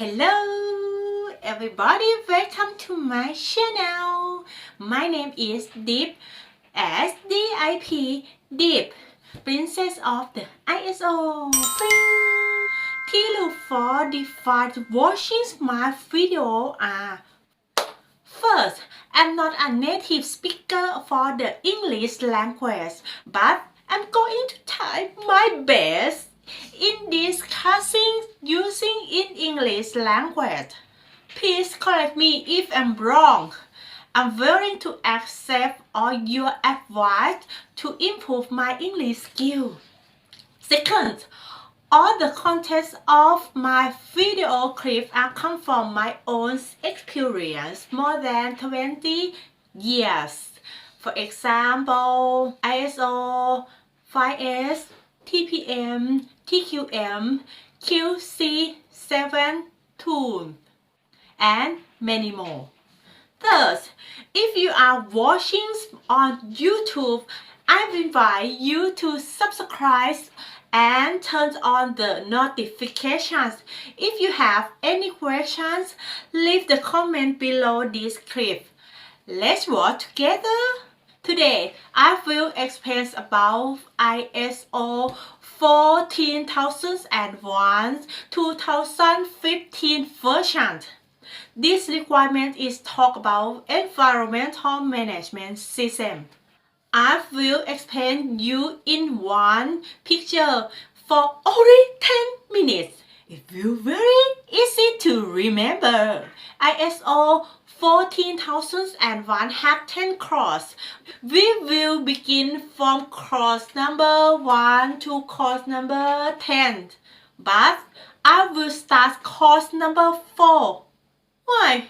Hello everybody, welcome to my channel. My name is Deep, S-D-I-P, Deep, Princess of the ISO. Key look for default watching my video are: first, I'm not a native speaker for the English language, but I'm going to try my best in discussing using in English language. Please correct me if I'm wrong. I'm willing to accept all your advice to improve my English skill. Second, all the contents of my video clips are come from my own experience more than 20 years. For example, ISO, 5S, TPM, TQM, QC7 tool, and many more. Third, if you are watching on YouTube, I invite you to subscribe and turn on the notifications. If you have any questions, leave the comment below this clip. Let's work together. Today, I will explain about ISO 14001 2015 version. This requirement is talk about environmental management system. I will explain you in one picture for only 10 minutes. It will be very easy to remember. ISO 14001 have 10 clauses. We will begin from clause number 1 to clause number 10. But I will start clause number 4. Why?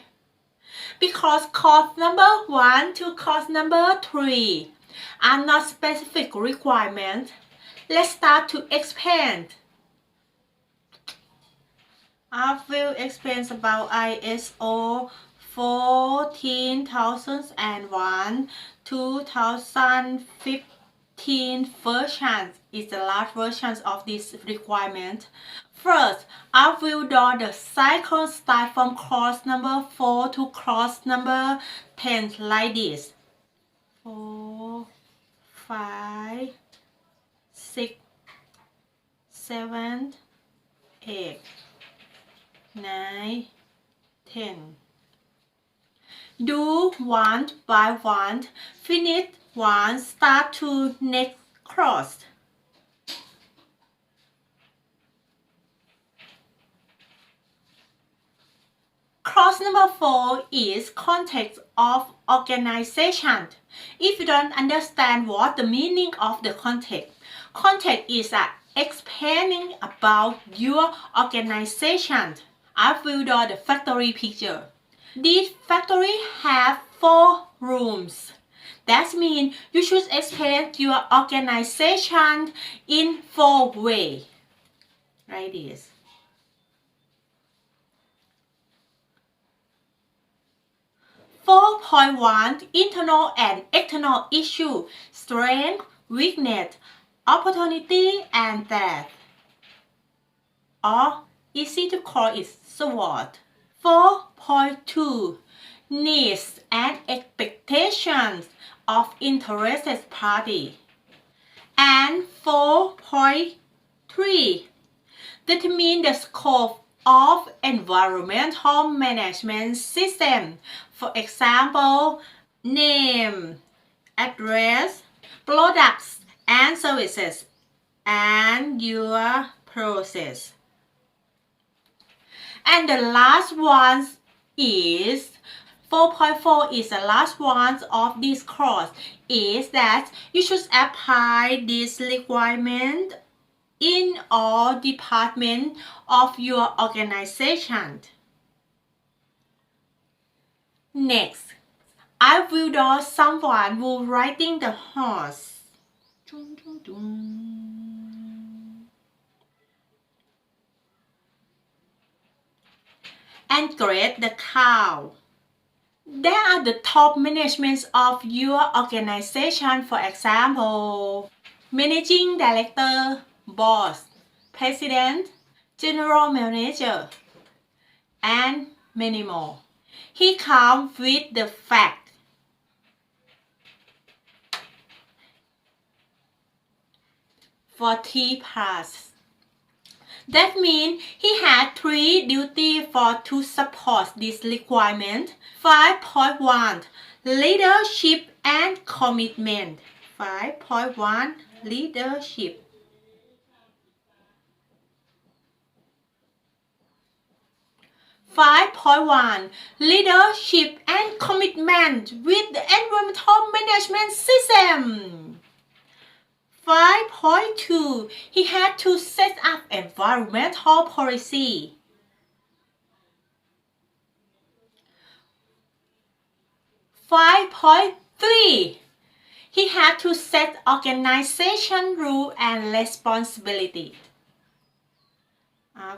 Because clause number 1 to clause number 3 are not specific requirements. Let's start to explain. I will explain about ISO 14001 2015 version is the last version of this requirement. First, I will draw the cycle start from clause number 4 to clause number 10 like this. 4, 5, 6, 7, 8, 9, 10. Do one by one, finish one, start to next clause. Clause number 4 is context of organization. If you don't understand what the meaning of the context is explaining about your organization. I will draw the factory picture. This factory have 4 rooms. That means you should explain your organization in 4 ways. Like this. .1 Internal and external issue, strength, weakness, opportunity, and threat. Or easy to call it SWOT. 4.2 Needs and expectations of interested party. And 4.3 Determine the scope of environmental management system. For example, name, address, products and services, and your process. And the last one is 4.4 is the last one of this course, is that you should apply this requirement in all departments of your organization. Next, I will draw someone who riding the horse. And grade the cow. They are the top managements of your organization. For example, managing director, boss, president, general manager, and many more. He comes with the fact. For 3 parts. That means he had 3 duties to support this requirement. 5.1 Leadership and commitment. 5.1 Leadership. 5.1 Leadership and commitment with the environmental management system. 5.2 He had to set up environmental policy. 5.3 He had to set organization rule and responsibility.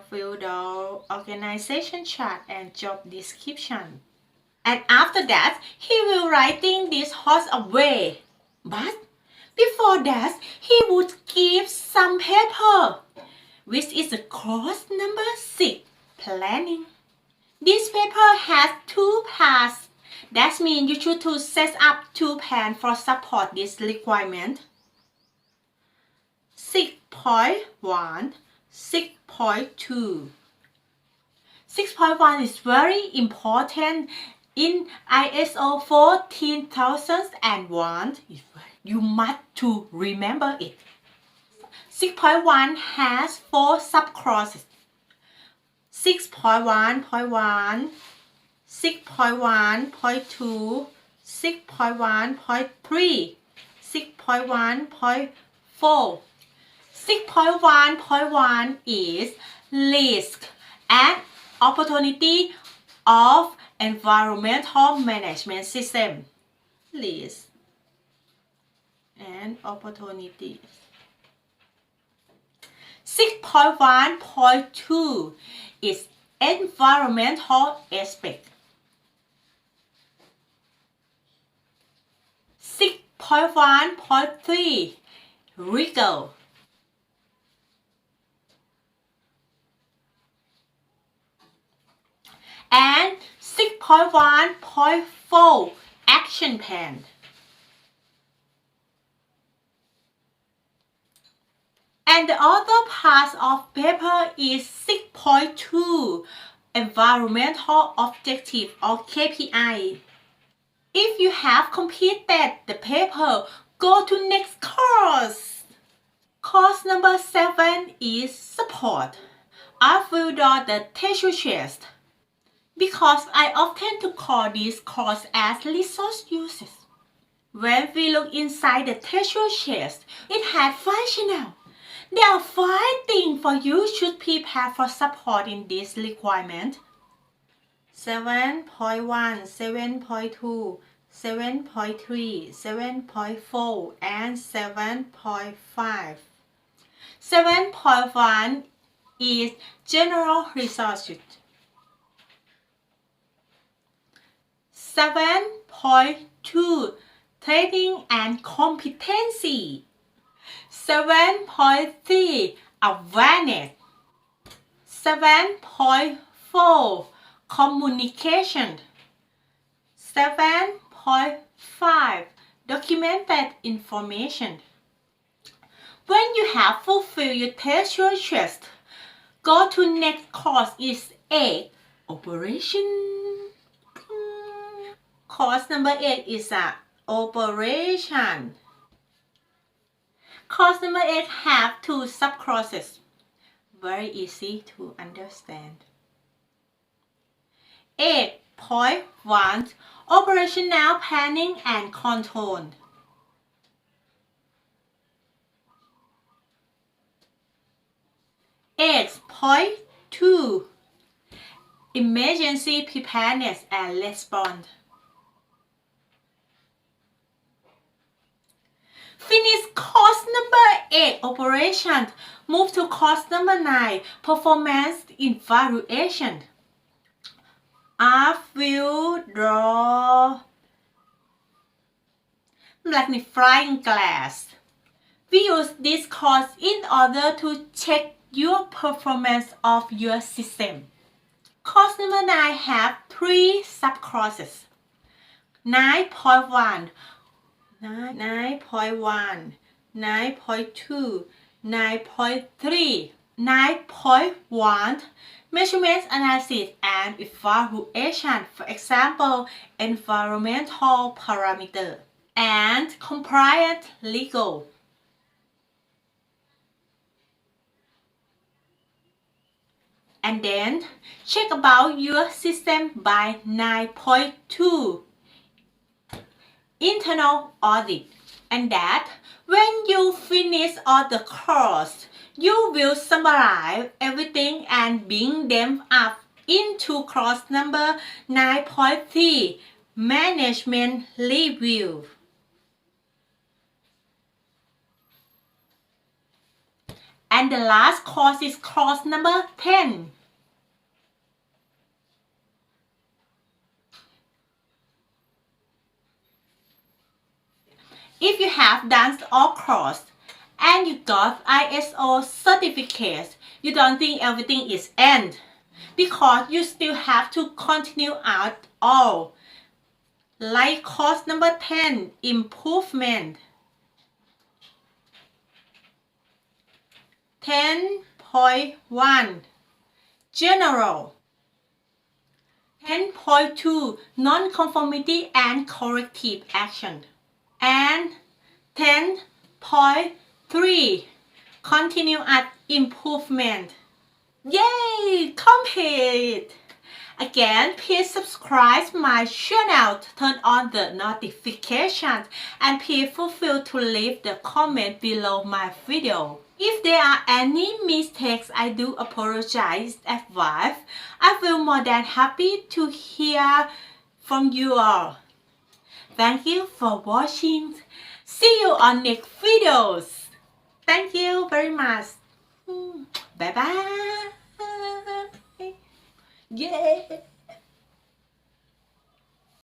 Fill the organization chart and job description. And after that, he will writing this horse away. But before that, he would give some paper, which is course number 6, planning. This paper has 2 parts. That means you should to set up 2 plans for support this requirement. 6.1, 6.2. 6.1 is very important in ISO 14001. You must to remember it. 6.1 has 4 subclauses. 6.1.1, 6.1.2, 6.1.3, 6.1.4. 6.1.1 is risk and opportunity of environmental management system. Risk and opportunities. 6.1.2 is environmental aspect. 6.1.3 Legal. And 6.1.4 Action Plan. And the other part of paper is 6.2 Environmental Objective or KPI. If you have completed the paper, go to next course. Course number 7 is support. I will draw the tissue chest because I often to call this course as resource uses. When we look inside the tissue chest, it has 5 channels. There are 5 things for you should prepare for support in this requirement. 7.1, 7.2, 7.3, 7.4, and 7.5. 7.1 is general resources. 7.2 Training and competency. 7.3 Awareness. 7.4 Communication. 7.5 Documented information. When you have fulfilled your tissue chest, go to next course is 8 Operation. Course number 8 is operation. Course number 8 have 2 subclauses. Very easy to understand. 8.1 Operational Planning and Control. 8.2 Emergency Preparedness and Response. Finish course number 8 Operation. Move to course number 9 Performance Evaluation. I will draw magnifying glass. We use this course in order to check your performance of your system. Course number 9 have 3 subcourses. 9.1, 9.1, 9.2, 9.3. 9.1 Measurement analysis and evaluation, for example, environmental parameter and compliant legal. And then check about your system by 9.2 internal audit, and that when you finish all the course, you will summarize everything and bring them up into course number 9.3 management review. And the last course is course number 10. If you have done all course and you got ISO certificates, you don't think everything is end, because you still have to continue out all. Like course number 10, improvement. 10.1 general. 10.2 non-conformity and corrective action. And 10.3 continuous improvement. Yay! Complete! Again, please subscribe my channel to turn on the notifications, and please feel free to leave the comment below my video. If there are any mistakes, I do apologize advance. I feel more than happy to hear from you all. Thank you for watching. See you on next videos. Thank you very much. Bye bye. Yeah.